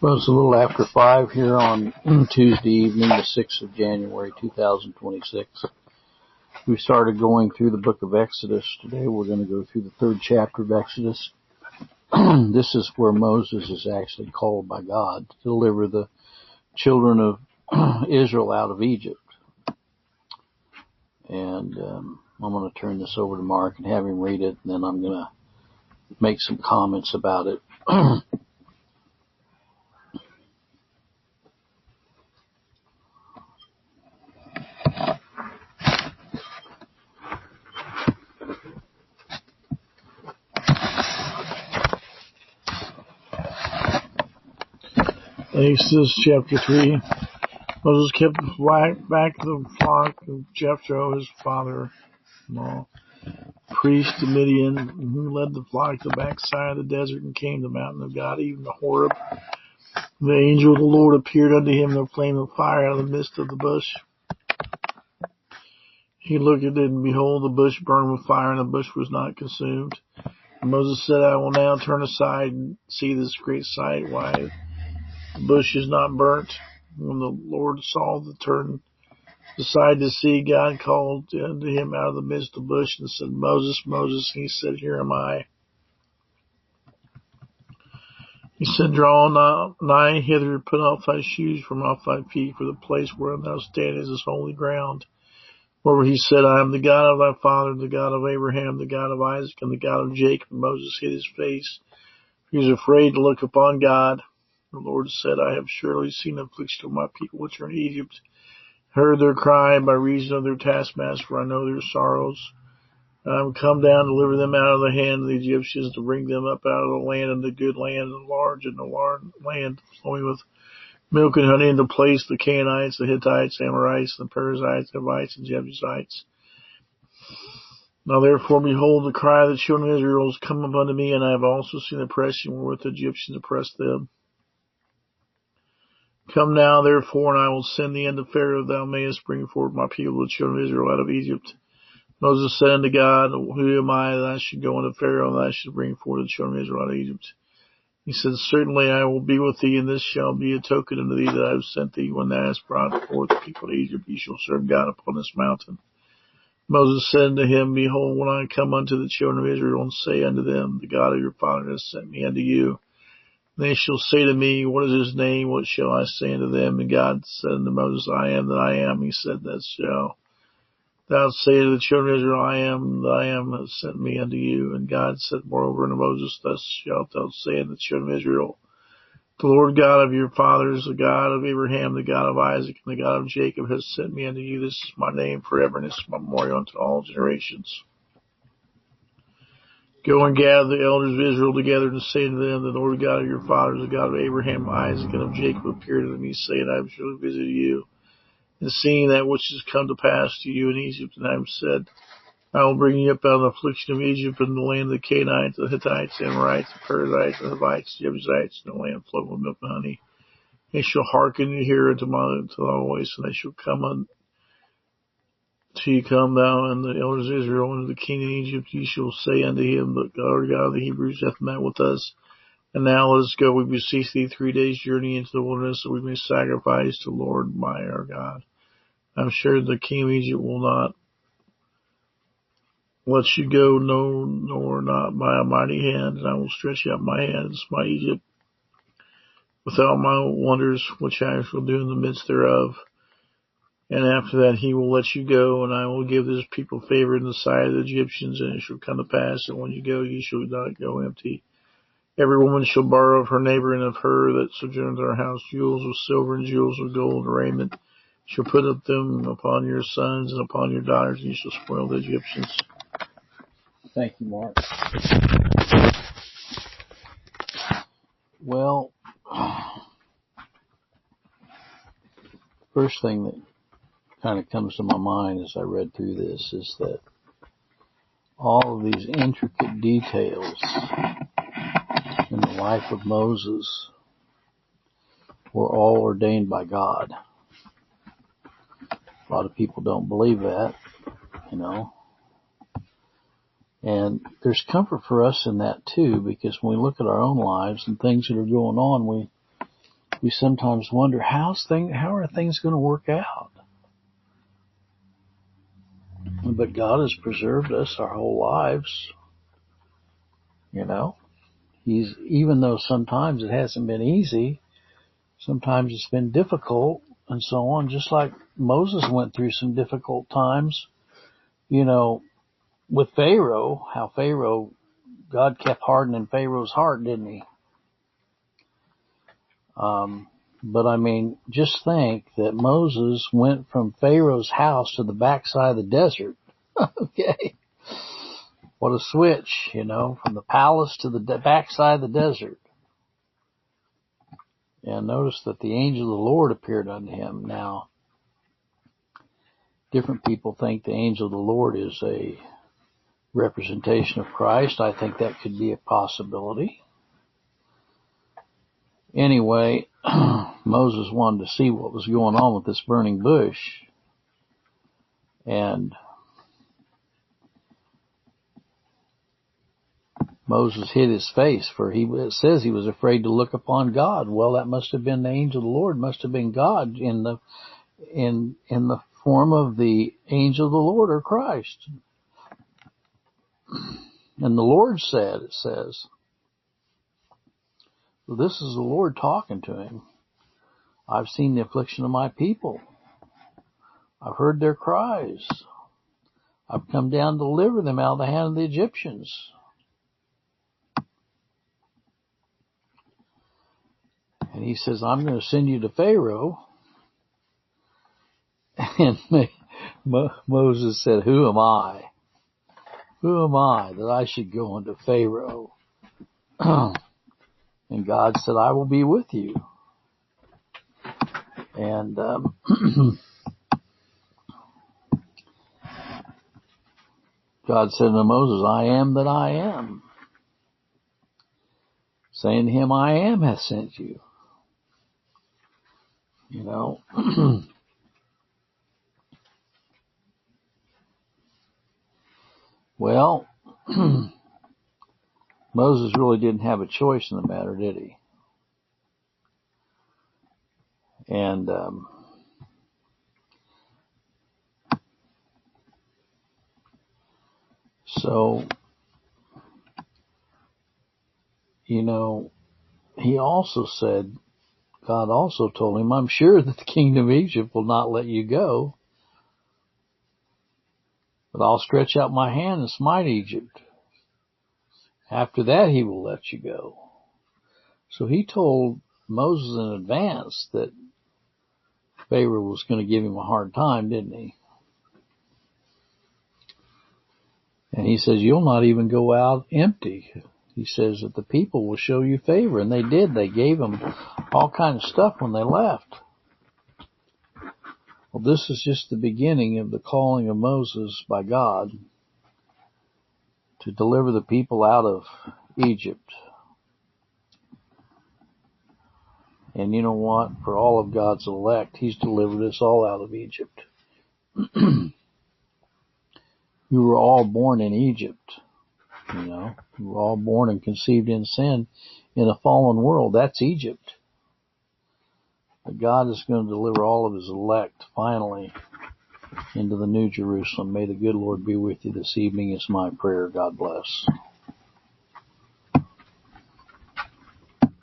Well, it's a little after 5 here on Tuesday evening, the 6th of January, 2026. We started going through the book of Exodus. Today we're going to go through the 3rd chapter of Exodus. This is where Moses is actually called by God to deliver the children of Israel out of Egypt. And I'm going to turn this over to Mark and have him read it, and then I'm going to make some comments about it. Exodus chapter 3. Moses kept back the flock of Jethro, his father-in-law, priest of Midian, who led the flock to the backside of the desert and came to the mountain of God, even to Horeb. The angel of the Lord appeared unto him in a flame of fire out of the midst of the bush. He looked at it, and behold, the bush burned with fire, and the bush was not consumed. And Moses said, I will now turn aside and see this great sight, why the bush is not burnt. When the Lord saw the turn aside to see, God called unto him out of the midst of the bush and said, Moses, Moses. And he said, Here am I. He said, Draw nigh hither, put off thy shoes from off thy feet, for the place wherein thou standest is holy ground. Moreover, he said, I am the God of thy father, the God of Abraham, the God of Isaac, and the God of Jacob. And Moses hid his face. He was afraid to look upon God. The Lord said, I have surely seen the affliction of my people which are in Egypt, heard their cry by reason of their taskmaster, for I know their sorrows. I am come down to deliver them out of the hand of the Egyptians, to bring them up out of the land, and the good land, and large, and the large land flowing with milk and honey, and to place the Canaanites, the Hittites, Amorites, the Perizzites, Hivites, and Jebusites. Now therefore, behold, the cry of the children of Israel has come up unto me, and I have also seen the oppression wherewith the Egyptians oppressed them. Come now, therefore, and I will send thee unto Pharaoh, thou mayest bring forth my people, the children of Israel, out of Egypt. Moses said unto God, Who am I that I should go unto Pharaoh, and that I should bring forth the children of Israel out of Egypt? He said, Certainly I will be with thee, and this shall be a token unto thee that I have sent thee. When thou hast brought forth the people of Egypt, ye shall serve God upon this mountain. Moses said unto him, Behold, when I come unto the children of Israel, and say unto them, The God of your father has sent me unto you, they shall say to me, What is his name? What shall I say unto them? And God said unto Moses, I am that I am. He said, That shall thou say to the children of Israel, I am that I am has sent me unto you. And God said moreover unto Moses, Thus shalt thou say unto the children of Israel, The Lord God of your fathers, the God of Abraham, the God of Isaac, and the God of Jacob has sent me unto you. This is my name forever, and this is my memorial unto all generations. Go and gather the elders of Israel together, and say to them, The Lord God of your fathers, the God of Abraham, Isaac, and of Jacob, appeared unto me, saying, I have surely visited you, and seen that which has come to pass to you in Egypt. And I have said, I will bring you up out of the affliction of Egypt, and the land of the Canaanites, the Hittites, the Amorites, the Perizzites, the Hivites, the Jebusites, and the land flowing with milk and honey. They shall hearken and hear unto my voice, and they shall come unto you, come thou and the elders of Israel unto the king of Egypt. Ye shall say unto him, The Lord God of the Hebrews hath met with us. And now let us go, we beseech thee, 3 days' journey into the wilderness, that we may sacrifice to the Lord by our God. I am sure the king of Egypt will not let you go, no, nor not by a mighty hand, and I will stretch out my hand and smite Egypt without my wonders, which I shall do in the midst thereof. And after that he will let you go, and I will give this people favor in the sight of the Egyptians, and it shall come to pass that when you go, you shall not go empty. Every woman shall borrow of her neighbor, and of her that sojourns in her house jewels of silver and jewels of gold and raiment. Shall put up them upon your sons and upon your daughters, and you shall spoil the Egyptians. Thank you, Mark. Well, first thing that kind of comes to my mind as I read through this is that all of these intricate details in the life of Moses were all ordained by God. A lot of people don't believe that, And there's comfort for us in that too, because when we look at our own lives and things that are going on, we sometimes wonder, how are things going to work out? But God has preserved us our whole lives. You know, even though sometimes it hasn't been easy, sometimes it's been difficult and so on, just like Moses went through some difficult times, you know, with Pharaoh, God kept hardening Pharaoh's heart, didn't he? But I mean, just think that Moses went from Pharaoh's house to the backside of the desert. Okay. What a switch, you know, from the palace to the backside of the desert. And notice that the angel of the Lord appeared unto him. Now, different people think the angel of the Lord is a representation of Christ. I think that could be a possibility. Anyway, Moses wanted to see what was going on with this burning bush. And Moses hid his face, for it says he was afraid to look upon God. Well, that must have been the angel of the Lord, must have been God in the form of the angel of the Lord, or Christ. And the Lord said, it says, well, this is the Lord talking to him. I've seen the affliction of my people. I've heard their cries. I've come down to deliver them out of the hand of the Egyptians. And he says, I'm going to send you to Pharaoh. And Moses said, who am I? Who am I that I should go unto Pharaoh? And God said, I will be with you. And God said to Moses, I am that I am. Saying to him, I am hath sent you. You know. Well, Moses really didn't have a choice in the matter, did he? And so, you know, he also said, God also told him, I'm sure that the kingdom of Egypt will not let you go, but I'll stretch out my hand and smite Egypt. After that, he will let you go. So he told Moses in advance that Pharaoh was going to give him a hard time, didn't he? And he says, you'll not even go out empty. He says that the people will show you favor. And they did. They gave him all kinds of stuff when they left. Well, this is just the beginning of the calling of Moses by God to deliver the people out of Egypt. And you know what? For all of God's elect, he's delivered us all out of Egypt. You were all born in Egypt. You know, you were all born and conceived in sin in a fallen world. That's Egypt. But God is going to deliver all of his elect finally into the New Jerusalem. May the good Lord be with you this evening is my prayer. God bless.